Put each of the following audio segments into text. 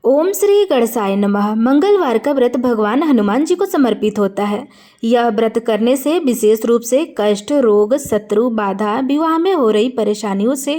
ओम श्री गणेशाय नमः। मंगलवार का व्रत भगवान हनुमान जी को समर्पित होता है। यह व्रत करने से विशेष रूप से कष्ट, रोग, शत्रु, बाधा, विवाह में हो रही परेशानियों से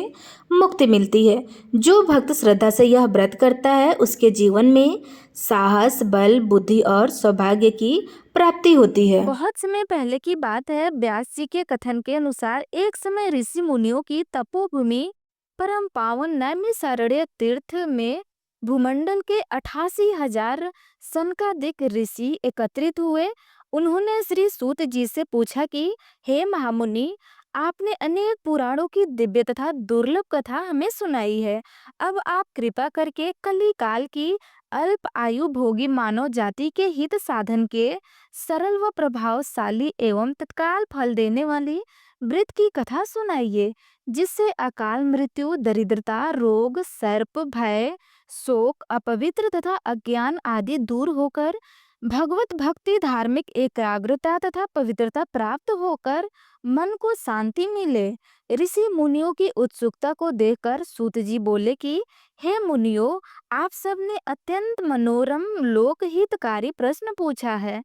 मुक्ति मिलती है। जो भक्त श्रद्धा से यह व्रत करता है उसके जीवन में साहस, बल, बुद्धि और सौभाग्य की प्राप्ति होती है। बहुत समय पहले की बात है। व्यास जी के कथन के अनुसार एक समय ऋषि मुनियों की तपोभूमि परम पावन नैमिषारण्य तीर्थ में भूमंडल के 88,000 सनकादिक ऋषि एकत्रित हुए। उन्होंने श्री सूत जी से पूछा कि हे महामुनि, आपने अनेक पुराणों की दिव्य तथा दुर्लभ कथा हमें सुनाई है। अब आप कृपा करके कली काल की अल्प आयु भोगी मानव जाति के हित साधन के सरल व प्रभावशाली एवं तत्काल फल देने वाली व्रत की कथा सुनाइए, जिससे अकाल मृत्यु, दरिद्रता, रोग, सर्प, भय, शोक, अपवित्र तथा अज्ञान आदि दूर होकर भगवत भक्ति, धार्मिक एकाग्रता तथा पवित्रता प्राप्त होकर मन को शांति मिले। ऋषि मुनियों की उत्सुकता को देखकर सूत जी बोले कि हे मुनियों, आप सबने अत्यंत मनोरम लोकहितकारी प्रश्न पूछा है।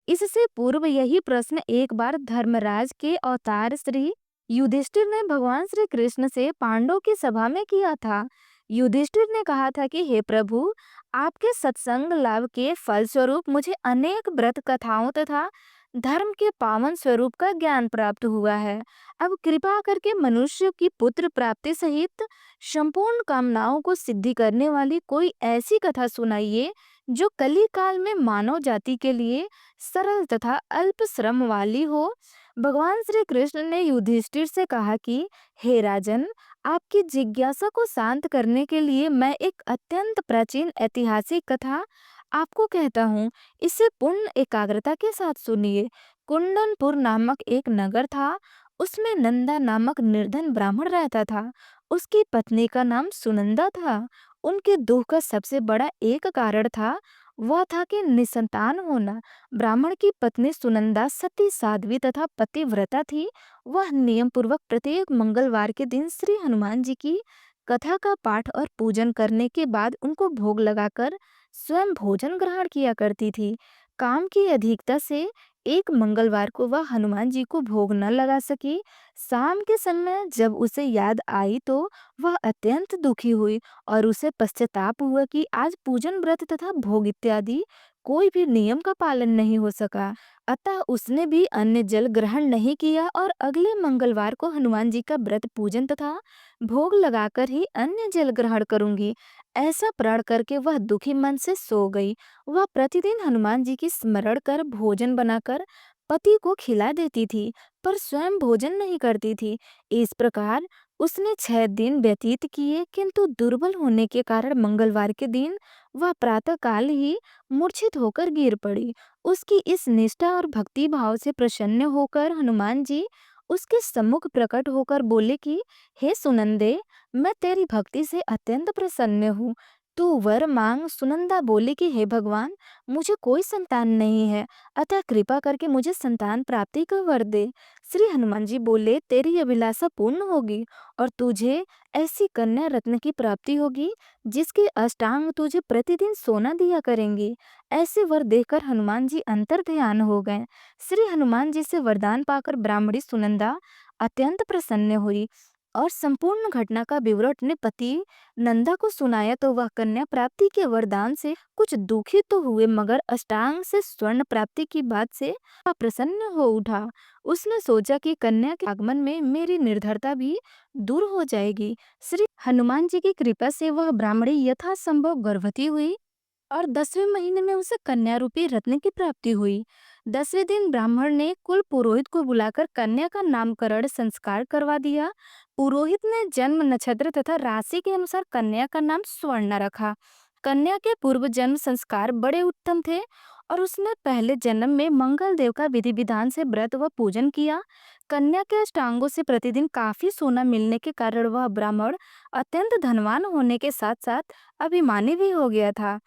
इससे पूर्व यही प्रश्न एक बार धर्मराज के अवतार श्री युधिष्ठिर ने भगवान श्री कृष्ण से पांडवों की सभा में किया था। युधिष्ठिर ने कहा था कि हे प्रभु, आपके सत्संग लाभ के फलस्वरूप मुझे अनेक व्रत कथाओं तथा धर्म के पावन स्वरूप का ज्ञान प्राप्त हुआ है। अब कृपा करके मनुष्य की पुत्र प्राप्ति सहित संपूर्ण कामनाओं को सिद्धि करने वाली कोई ऐसी कथा सुनाइए जो कली काल में मानव जाति के लिए सरल तथा अल्प श्रम वाली हो। भगवान श्री कृष्ण ने युधिष्ठिर से कहा कि हे राजन, आपकी जिज्ञासा को शांत करने के लिए मैं एक अत्यंत प्राचीन ऐतिहासिक कथा आपको कहता हूँ। इसे पूर्ण एकाग्रता के साथ सुनिए। कुंदनपुर नामक एक नगर था। उसमें नंदा नामक निर्धन ब्राह्मण रहता था। उसकी पत्नी का नाम सुनंदा था। उनके दुख का सबसे बड़ा एक कारण था, वह था कि निसंतान होना। ब्राह्मण की पत्नी सुनंदा सती, साध्वी तथा पतिव्रता थी। वह नियम पूर्वक प्रत्येक मंगलवार के दिन श्री हनुमान जी की कथा का पाठ और पूजन करने के बाद उनको भोग लगाकर स्वयं भोजन ग्रहण किया करती थी। काम की अधिकता से एक मंगलवार को वह हनुमान जी को भोग न लगा सकी। शाम के समय जब उसे याद आई तो वह अत्यंत दुखी हुई और उसे पश्चाताप हुआ कि आज पूजन व्रत तथा भोग इत्यादि कोई भी नियम का पालन नहीं हो सका। अतः उसने भी अन्य जल ग्रहण नहीं किया और अगले मंगलवार को हनुमान जी का व्रत पूजन तथा भोग लगाकर ही अन्य जल ग्रहण करूंगी, ऐसा प्रण करके वह दुखी मन से सो गई। वह प्रतिदिन हनुमान जी की स्मरण कर भोजन बनाकर पति को खिला देती थी, पर स्वयं भोजन नहीं करती थी। इस प्रकार उसने 6 दिन व्यतीत किए, किंतु दुर्बल होने के कारण मंगलवार के दिन वह प्रातःकाल ही मूर्छित होकर गिर पड़ी। उसकी इस निष्ठा और भक्ति भाव से प्रसन्न होकर हनुमान जी उसके सम्मुख प्रकट होकर बोले कि हे सुनंदे, मैं तेरी भक्ति से अत्यंत प्रसन्न हूँ। तू वर मांग। सुनंदा बोली कि हे भगवान, मुझे कोई संतान नहीं है, अतः कृपा करके मुझे संतान प्राप्ति का वर दे। श्री हनुमान जी बोले, तेरी अभिलाषा पूर्ण होगी और तुझे ऐसी कन्या रत्न की प्राप्ति होगी जिसके अष्टांग तुझे प्रतिदिन सोना दिया करेंगे। ऐसे वर देकर हनुमान जी अंतर ध्यान हो गए। श्री हनुमान जी से वरदान पाकर ब्राह्मणी सुनंदा अत्यंत प्रसन्न हुई और संपूर्ण घटना का विवरण अपने पति नंदा को सुनाया तो वह कन्या प्राप्ति के वरदान से कुछ दुखित तो हुए, मगर अष्टांग से स्वर्ण प्राप्ति की बात से वह प्रसन्न हो उठा। उसने सोचा कि कन्या के आगमन में मेरी निर्धरता भी दूर हो जाएगी। श्री हनुमान जी की कृपा से वह ब्राह्मणी यथासंभव गर्भवती हुई और 10वें महीने में उसे कन्या रूपी रत्न की प्राप्ति हुई। 10वें दिन ब्राह्मण ने कुल पुरोहित को बुलाकर कन्या का नामकरण संस्कार करवा दिया। पुरोहित ने जन्म नक्षत्र तथा राशि के अनुसार कन्या का नाम स्वर्णा रखा। कन्या के पूर्व जन्म संस्कार बड़े उत्तम थे और उसने पहले जन्म में मंगल देव का विधि विधान से व्रत व पूजन किया। कन्या के अष्टांगों से प्रतिदिन काफी सोना मिलने के कारण वह ब्राह्मण अत्यंत धनवान होने के साथ साथ अभिमानी भी हो गया था।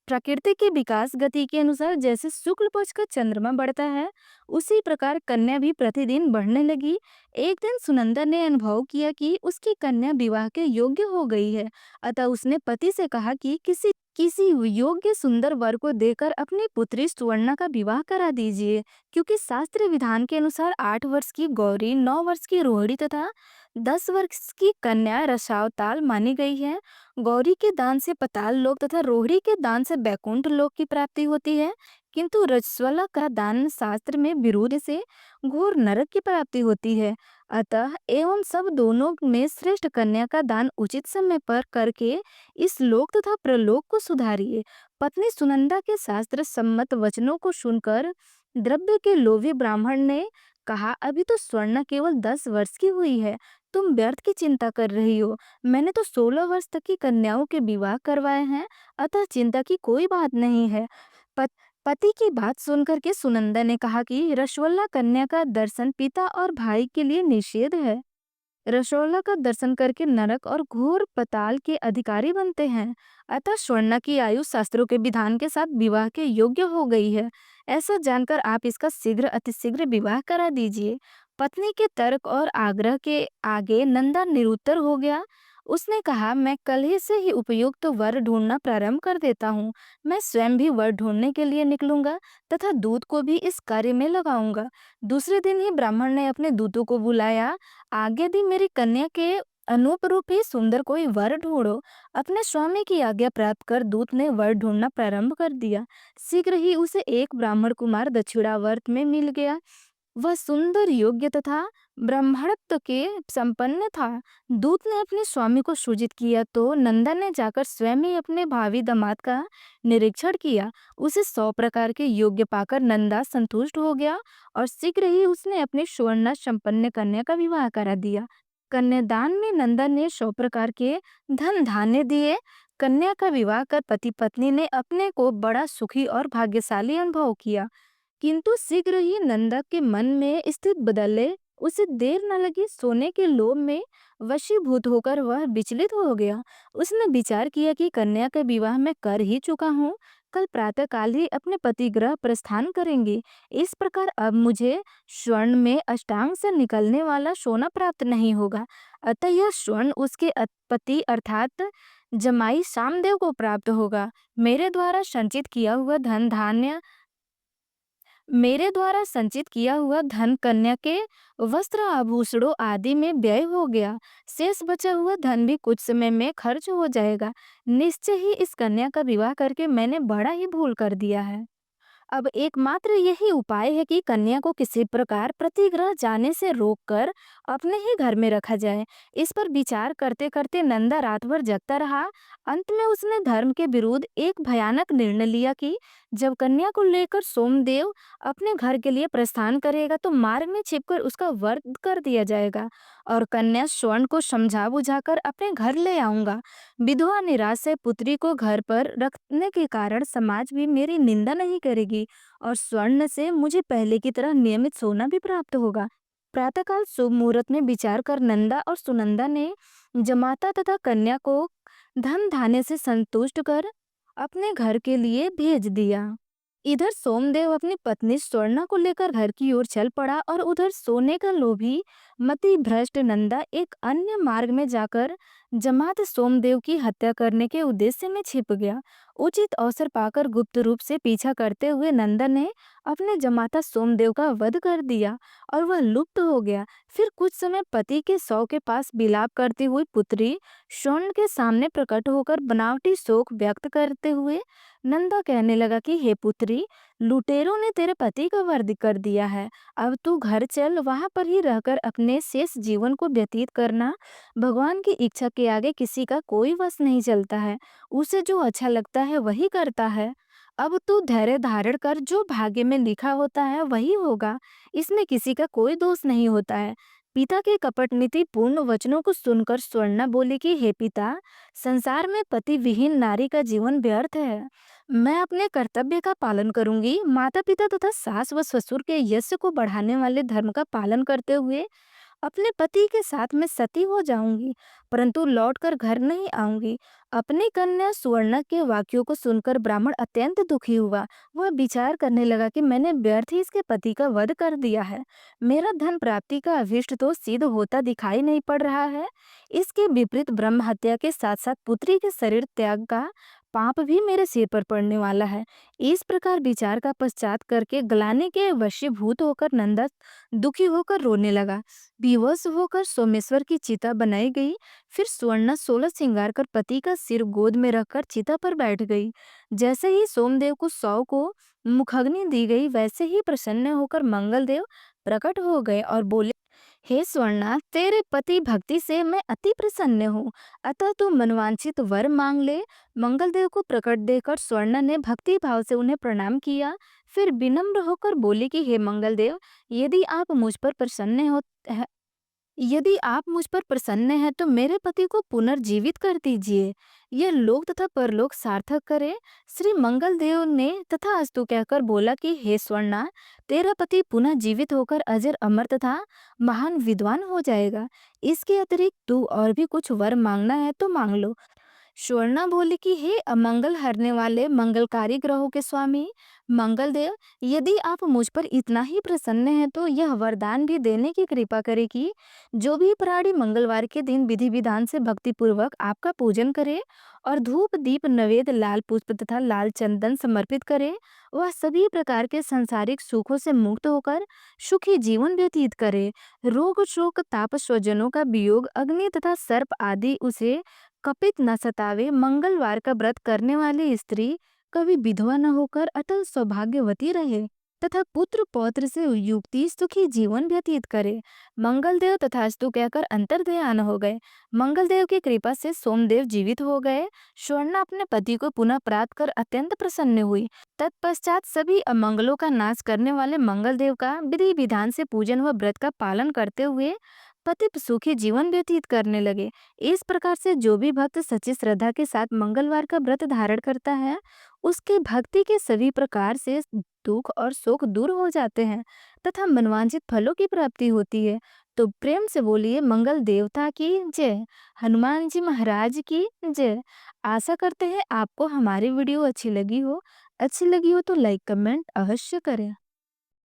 प्रकृति की विकास गति के अनुसार जैसे शुक्ल पक्ष का चंद्रमा बढ़ता है, उसी प्रकार कन्या भी प्रतिदिन बढ़ने लगी। एक दिन सुनंदा ने अनुभव किया कि उसकी कन्या विवाह के योग्य हो गई है। अतः उसने पति से कहा कि किसी किसी योग्य सुंदर वर को देकर अपनी पुत्री सुवर्णा का विवाह करा दीजिए, क्योंकि शास्त्रीय विधान के अनुसार 8 वर्ष की गौरी, 9 वर्ष की रोहिणी तथा 10 वर्ष की कन्या रसावताल मानी गई है। गौरी के दान से पाताल लोक तथा रोहिणी के दान से बैकुंठ लोक की प्राप्ति होती है, किंतु रजस्वला का दान शास्त्र में विरोध से घोर नरक की प्राप्ति होती है। अतः एवं सब दोनों में श्रेष्ठ कन्या का दान उचित समय पर करके इस लोक तथा प्रलोक को सुधारिए। पत्नी सुनंदा के शास्त्र सम्मत वचनों को सुनकर द्रव्य के लोभी ब्राह्मण ने कहा, अभी तो स्वर्णा केवल 10 वर्ष की हुई है, तुम व्यर्थ की चिंता कर रही हो। मैंने तो 16 वर्ष तक की कन्याओं के विवाह करवाए हैं, अतः चिंता की कोई बात नहीं है। पत, पति की बात सुनकर के सुनंदा ने कहा कि रसवल्ला कन्या का दर्शन पिता और भाई के लिए निषेध है। रसोला का दर्शन करके नरक और घोर पताल के अधिकारी बनते हैं। अतः स्वर्णा की आयु शास्त्रों के विधान के साथ विवाह के योग्य हो गई है। ऐसा जानकर आप इसका शीघ्र अतिशीघ्र विवाह करा दीजिए। पत्नी के तर्क और आग्रह के आगे नंदा निरुत्तर हो गया। उसने कहा, मैं कल ही से ही उपयुक्त तो वर ढूंढना प्रारंभ कर देता हूँ। मैं स्वयं भी वर ढूंढने के लिए निकलूंगा तथा दूत को भी इस कार्य में लगाऊंगा। दूसरे दिन ही ब्राह्मण ने अपने दूतों को बुलाया। आज्ञा दी, मेरी कन्या के अनूप रूप ही सुंदर कोई वर ढूंढो। अपने स्वामी की आज्ञा प्राप्त कर दूत ने वर ढूंढना प्रारंभ कर दिया। शीघ्र ही उसे एक ब्राह्मण कुमार दक्षिणावर्त में मिल गया। वह सुंदर, योग्य तथा ब्राह्मणत्व के संपन्न था। दूत ने अपने स्वामी को सूचित किया तो नंदा ने जाकर स्वयं ही अपने भावी दामाद का निरीक्षण किया। उसे 100 प्रकार के योग्य पाकर नंदा संतुष्ट हो गया और शीघ्र ही उसने अपनी सुवर्ण संपन्न कन्या का विवाह करा दिया। कन्यादान में नंदा ने 100 प्रकार के धन धान्य दिए। कन्या का विवाह कर पति पत्नी ने अपने को बड़ा सुखी और भाग्यशाली अनुभव किया। किंतु शीघ्र ही नंदा के मन में स्थिति बदले। उसे देर न लगी, सोने के लोभ में वशीभूत होकर वह विचलित हो गया। उसने विचार किया कि कन्या का विवाह मैं कर ही चुका हूँ, कल प्रातःकाल ही अपने पति गृह प्रस्थान करेंगे। इस प्रकार अब मुझे स्वर्ण में अष्टांग से निकलने वाला सोना प्राप्त नहीं होगा। अतः यह स्वर्ण उसके पति अर्थात जमाई सामदेव को प्राप्त होगा। मेरे द्वारा संचित किया हुआ धन कन्या के वस्त्र आभूषणों आदि में व्यय हो गया। शेष बचा हुआ धन भी कुछ समय में खर्च हो जाएगा। निश्चय ही इस कन्या का विवाह करके मैंने बड़ा ही भूल कर दिया है। अब एकमात्र यही उपाय है कि कन्या को किसी प्रकार प्रतिगृह जाने से रोककर अपने ही घर में रखा जाए। इस पर विचार करते करते नंदा रात भर जगता रहा। अंत में उसने धर्म के विरुद्ध एक भयानक निर्णय लिया कि जब कन्या को लेकर सोमदेव अपने घर के लिए प्रस्थान करेगा तो मार्ग में छिपकर उसका वध कर दिया जाएगा और कन्या स्वर्ण को समझा बुझाकर अपने घर ले आऊंगा। विधवा निराश से पुत्री को घर पर रखने के कारण समाज भी मेरी निंदा नहीं करेगी और स्वर्ण से मुझे पहले की तरह नियमित सोना भी प्राप्त होगा। प्रातःकाल शुभ मुहूर्त में विचार कर नंदा और सुनंदा ने जमाता तथा कन्या को धन धान्य से संतुष्ट कर अपने घर के लिए भेज दिया। इधर सोमदेव अपनी पत्नी स्वर्णा को लेकर घर की ओर चल पड़ा और उधर सोने का लोभी मति भ्रष्ट नंदा एक अन्य मार्ग में जाकर जमात सोमदेव की हत्या करने के उद्देश्य में छिप गया। उचित अवसर पाकर गुप्त रूप से पीछा करते हुए नंदा ने अपने जमाता सोमदेव का वध कर दिया और वह लुप्त हो गया। फिर कुछ समय पति के शव के पास विलाप करती हुई पुत्री स्वर्ण के सामने प्रकट होकर बनावटी शोक व्यक्त करते हुए नंदा कहने लगा कि हे पुत्री, लुटेरों ने तेरे पति का वध कर दिया है। अब तू घर चल, वहां पर ही रहकर अपने शेष जीवन को व्यतीत करना। भगवान की इच्छा के आगे किसी का कोई वश नहीं चलता है। उसे जो अच्छा लगता है वही करता है। अब तू धैर्य धारण कर, जो भाग्य में लिखा होता है वही होगा। इसमें किसी का कोई दोष नहीं होता है। पिता के कपट नीति पूर्ण वचनों को सुनकर स्वर्णा बोली कि हे पिता, संसार में पति विहीन नारी का जीवन व्यर्थ है। मैं अपने कर्तव्य का पालन करूंगी। माता पिता तथा सास व ससुर के यश को बढ़ाने वाले धर्म का पालन करते हुए अपने पति के साथ मैं सती हो जाऊंगी, परंतु लौटकर घर नहीं आऊंगी। अपनी कन्या सुवर्णा के वाक्यों को सुनकर ब्राह्मण अत्यंत दुखी हुआ। वह विचार करने लगा कि मैंने व्यर्थ ही इसके पति का वध कर दिया है। मेरा धन प्राप्ति का अभिष्ट तो सिद्ध होता दिखाई नहीं पड़ रहा है। इसके विपरीत ब्रह्म हत्या के साथ साथ पुत्री के शरीर त्याग का पाप भी मेरे सिर पर पड़ने वाला है। इस प्रकार विचार का पश्चात करके ग्लानि के वशीभूत होकर नंदा दुखी होकर रोने लगा। विवश होकर सोमेश्वर की चिता बनाई गई। फिर स्वर्णा 16 श्रृंगार कर पति का सिर गोद में रखकर चिता पर बैठ गई। जैसे ही सोमदेव को 100 को मुखाग्नि दी गई, वैसे ही प्रसन्न होकर मंगलदेव प्रकट हो गए और बोले, हे स्वर्णा, तेरे पति भक्ति से मैं अति प्रसन्न हूँ, अतः तू मनवांछित वर मांग ले। मंगलदेव को प्रकट देकर स्वर्णा ने भक्ति भाव से उन्हें प्रणाम किया। फिर विनम्र होकर बोली कि हे मंगलदेव, यदि आप मुझ पर प्रसन्न हैं तो मेरे पति को पुनर्जीवित कर दीजिए। यह लोक तथा परलोक सार्थक करे। श्री मंगलदेव ने तथास्तु कहकर बोला कि हे स्वर्णा, तेरा पति पुनः जीवित होकर अजर अमर तथा महान विद्वान हो जाएगा। इसके अतिरिक्त तू और भी कुछ वर मांगना है तो मांग लो। स्वर्णा बोली कि हे अमंगल हरने वाले मंगलकारी ग्रहों के स्वामी मंगलदेव, यदि आप मुझ पर इतना ही प्रसन्न हैं तो यह वरदान भी देने की कृपा करें कि जो भी प्राणी मंगलवार के दिन विधि विधान से भक्ति पूर्वक आपका पूजन करे और धूप दीप नवेद लाल पुष्प तथा लाल चंदन समर्पित करे, वह सभी प्रकार के सांसारिक सुखों से मुक्त होकर सुखी जीवन व्यतीत करे। रोग शोक ताप स्वजनों का वियोग अग्नि तथा सर्प आदि उसे कपित न सतावे। मंगलवार का व्रत करने वाली स्त्री कभी विधवा न होकर अटल सौभाग्यवती रहे तथा पुत्र पौत्र से युक्ति सुखी जीवन व्यतीत करे। मंगलदेव तथास्तु कहकर अंतर्ध्यान हो गए। मंगलदेव की कृपा से सोमदेव जीवित हो गए। स्वर्णा अपने पति को पुनः प्राप्त कर अत्यंत प्रसन्न हुई। तत्पश्चात सभी अमंगलों का नाश करने वाले मंगलदेव का विधि विधान से पूजन व व्रत का पालन करते हुए पति सुखी जीवन व्यतीत करने लगे। इस प्रकार से जो भी भक्त सच्ची श्रद्धा के साथ मंगलवार का व्रत धारण करता है, उसके भक्ति के सभी प्रकार से दुख और शोक दूर हो जाते हैं तथा मनवांछित फलों की प्राप्ति होती है। तो प्रेम से बोलिए मंगल देवता की जय, हनुमान जी महाराज की जय। आशा करते हैं आपको हमारी वीडियो अच्छी लगी हो। अच्छी लगी हो तो लाइक कमेंट अवश्य करें।